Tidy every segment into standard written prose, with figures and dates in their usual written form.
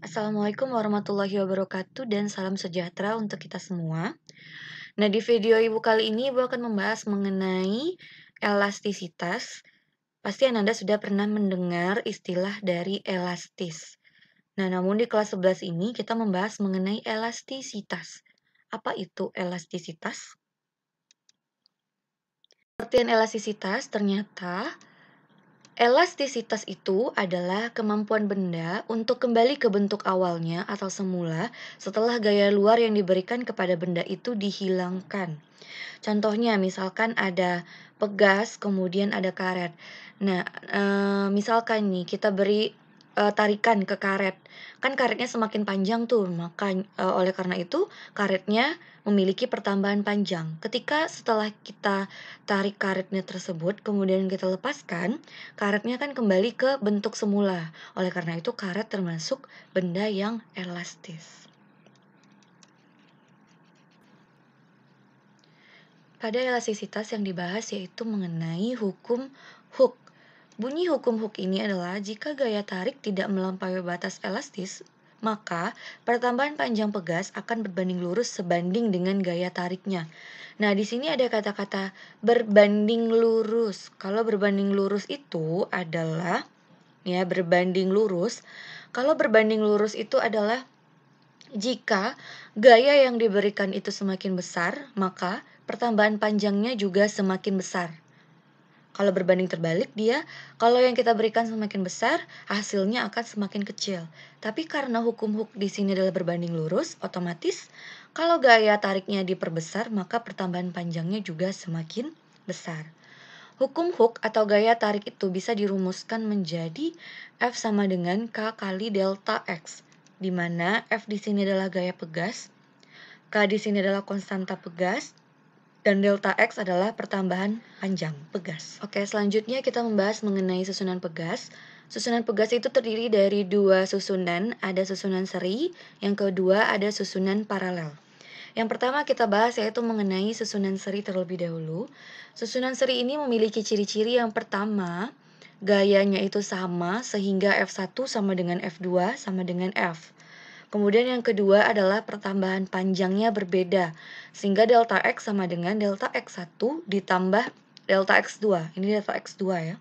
Assalamualaikum warahmatullahi wabarakatuh dan salam sejahtera untuk kita semua. Nah, di video Ibu kali ini Ibu akan membahas mengenai elastisitas. Pasti Ananda sudah pernah mendengar istilah dari elastis. Nah, namun di kelas 11 ini kita membahas mengenai elastisitas. Apa itu elastisitas? Pengertian elastisitas ternyata elastisitas itu adalah kemampuan benda untuk kembali ke bentuk awalnya atau semula setelah gaya luar yang diberikan kepada benda itu dihilangkan. Contohnya misalkan ada pegas, kemudian ada karet. Nah, misalkan nih kita beri tarikan ke karet, kan karetnya semakin panjang tuh, maka oleh karena itu karetnya memiliki pertambahan panjang. Ketika setelah kita tarik karetnya tersebut, kemudian kita lepaskan, karetnya kan kembali ke bentuk semula. Oleh karena itu karet termasuk benda yang elastis. Pada elastisitas yang dibahas yaitu mengenai hukum Hooke. Bunyi hukum Hooke ini adalah jika gaya tarik tidak melampaui batas elastis, maka pertambahan panjang pegas akan berbanding lurus sebanding dengan gaya tariknya. Nah, di sini ada kata-kata berbanding lurus. Kalau berbanding lurus itu adalah berbanding lurus. Kalau berbanding lurus itu adalah jika gaya yang diberikan itu semakin besar, maka pertambahan panjangnya juga semakin besar. Kalau berbanding terbalik kalau yang kita berikan semakin besar, hasilnya akan semakin kecil. Tapi karena hukum Hooke di sini adalah berbanding lurus, otomatis kalau gaya tariknya diperbesar, maka pertambahan panjangnya juga semakin besar. Hukum Hooke atau gaya tarik itu bisa dirumuskan menjadi F sama dengan K kali delta X, di mana F di sini adalah gaya pegas, K di sini adalah konstanta pegas, dan delta X adalah pertambahan panjang pegas. Oke, selanjutnya kita membahas mengenai susunan pegas. Susunan pegas itu terdiri dari dua susunan, ada susunan seri, yang kedua ada susunan paralel. Yang pertama kita bahas yaitu mengenai susunan seri terlebih dahulu. Susunan seri ini memiliki ciri-ciri yang pertama, gayanya itu sama sehingga F1 sama dengan F2 sama dengan F. Kemudian yang kedua adalah pertambahan panjangnya berbeda, sehingga delta X sama dengan delta X1 ditambah delta X2. Ini delta X2 ya.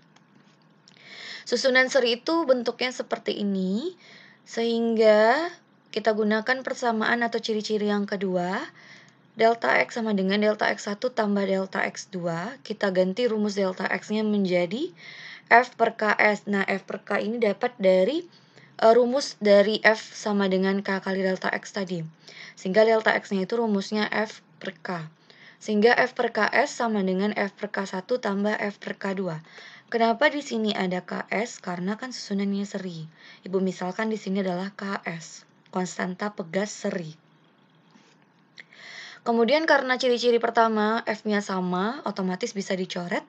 Susunan seri itu bentuknya seperti ini, sehingga kita gunakan persamaan atau ciri-ciri yang kedua. Delta X sama dengan delta X1 tambah delta X2. Kita ganti rumus delta X-nya menjadi F per KS. Nah, F per K ini dapat dari rumus dari F sama dengan K kali delta X tadi. Sehingga delta X-nya itu rumusnya F per K. Sehingga F per KS sama dengan F per K1 tambah F per K2. Kenapa di sini ada KS? Karena kan susunannya seri. Ibu misalkan di sini adalah KS, konstanta pegas seri. Kemudian karena ciri-ciri pertama F-nya sama, otomatis bisa dicoret.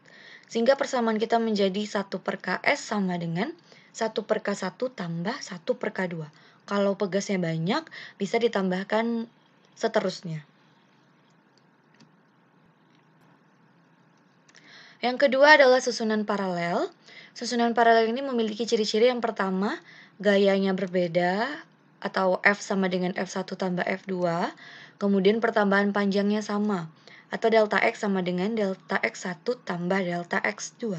Sehingga persamaan kita menjadi 1 per KS sama dengan 1 per K1 tambah 1 per K2. Kalau pegasnya banyak, bisa ditambahkan seterusnya. Yang kedua adalah susunan paralel. Susunan paralel ini memiliki ciri-ciri yang pertama, gayanya berbeda atau F sama dengan F1 tambah F2. Kemudian pertambahan panjangnya sama atau delta X sama dengan delta X1 tambah delta X2.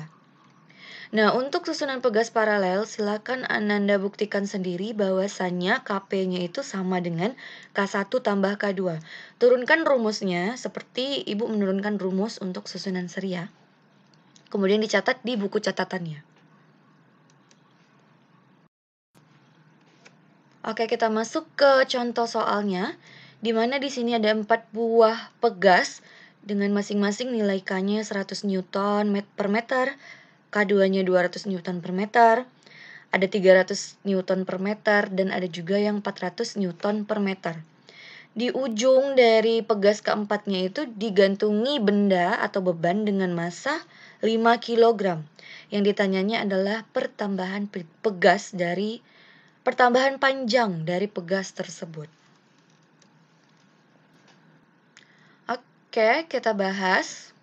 Nah, untuk susunan pegas paralel, silakan Ananda buktikan sendiri bahwasannya KP-nya itu sama dengan K1 tambah K2. Turunkan rumusnya seperti Ibu menurunkan rumus untuk susunan seri ya. Kemudian dicatat di buku catatannya. Oke, kita masuk ke contoh soalnya, di mana di sini ada 4 buah pegas dengan masing-masing nilai K-nya 100 Newton per meter, K2-nya 200 Newton per meter, ada 300 Newton per meter, dan ada juga yang 400 Newton per meter. Di ujung dari pegas keempatnya itu digantungi benda atau beban dengan massa 5 kg. Yang ditanyanya adalah pertambahan panjang dari pegas tersebut. Oke, kita bahas.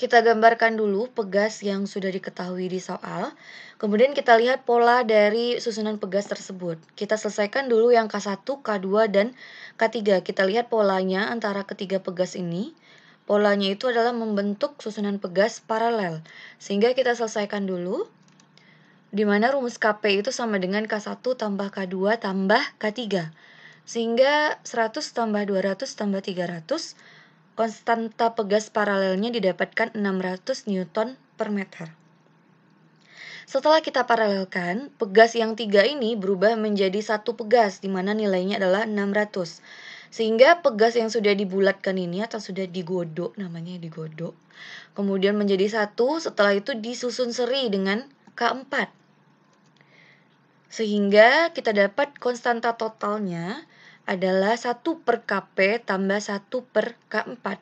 kita gambarkan dulu pegas yang sudah diketahui di soal. Kemudian kita lihat pola dari susunan pegas tersebut. Kita selesaikan dulu yang K1, K2, dan K3. Kita lihat polanya antara ketiga pegas ini. Polanya itu adalah membentuk susunan pegas paralel. Sehingga kita selesaikan dulu. Di mana rumus Kp itu sama dengan K1 tambah K2 tambah K3. Sehingga 100 tambah 200 tambah 300, konstanta pegas paralelnya didapatkan 600 Newton per meter. Setelah kita paralelkan, pegas yang 3 ini berubah menjadi satu pegas, di mana nilainya adalah 600. Sehingga pegas yang sudah dibulatkan ini atau sudah digodok, namanya digodok, kemudian menjadi satu, setelah itu disusun seri dengan K4. Sehingga kita dapat konstanta totalnya adalah 1 per Kp tambah 1 per K4.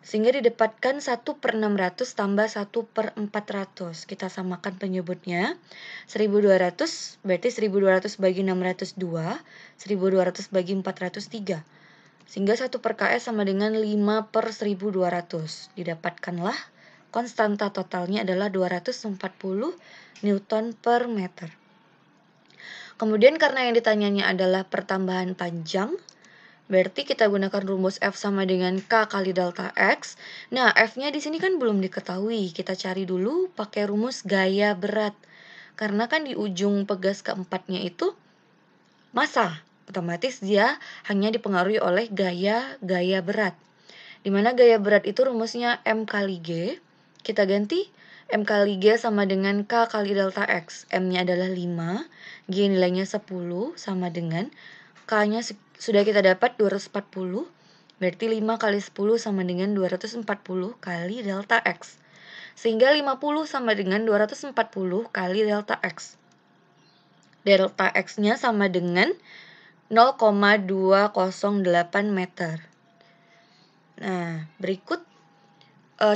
Sehingga didapatkan 1 per 600 tambah 1 per 400. Kita samakan penyebutnya. 1200 berarti 1200 bagi 602, 1200 bagi 403. Sehingga 1 per Ks sama dengan 5 per 1200. Didapatkanlah konstanta totalnya adalah 240 Newton per meter. Kemudian karena yang ditanyanya adalah pertambahan panjang, berarti kita gunakan rumus F sama dengan K kali delta X. Nah, F-nya di sini kan belum diketahui. Kita cari dulu pakai rumus gaya berat. Karena kan di ujung pegas keempatnya itu massa. Otomatis dia hanya dipengaruhi oleh gaya berat. Dimana gaya berat itu rumusnya M kali G. Kita ganti M kali G sama dengan K kali delta X. M-nya adalah 5, G nilainya 10, sama dengan K-nya sudah kita dapat 240, berarti 5 kali 10 sama dengan 240 kali delta X. Sehingga 50 sama dengan 240 kali delta X. Delta X-nya sama dengan 0,208 meter. Nah, berikut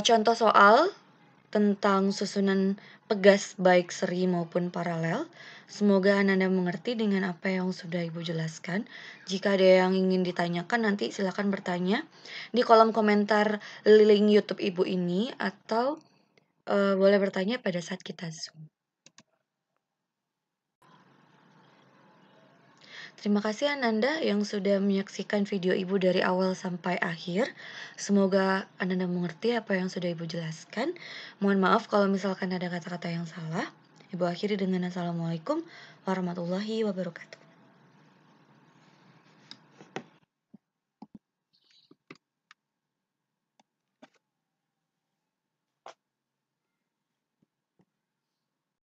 contoh soal tentang susunan pegas baik seri maupun paralel. Semoga Anda mengerti dengan apa yang sudah Ibu jelaskan. Jika ada yang ingin ditanyakan, nanti silakan bertanya di kolom komentar link YouTube Ibu ini, atau boleh bertanya pada saat kita Zoom. Terima kasih Ananda yang sudah menyaksikan video Ibu dari awal sampai akhir. Semoga Ananda mengerti apa yang sudah Ibu jelaskan. Mohon maaf kalau misalkan ada kata-kata yang salah. Ibu akhiri dengan Assalamualaikum warahmatullahi wabarakatuh.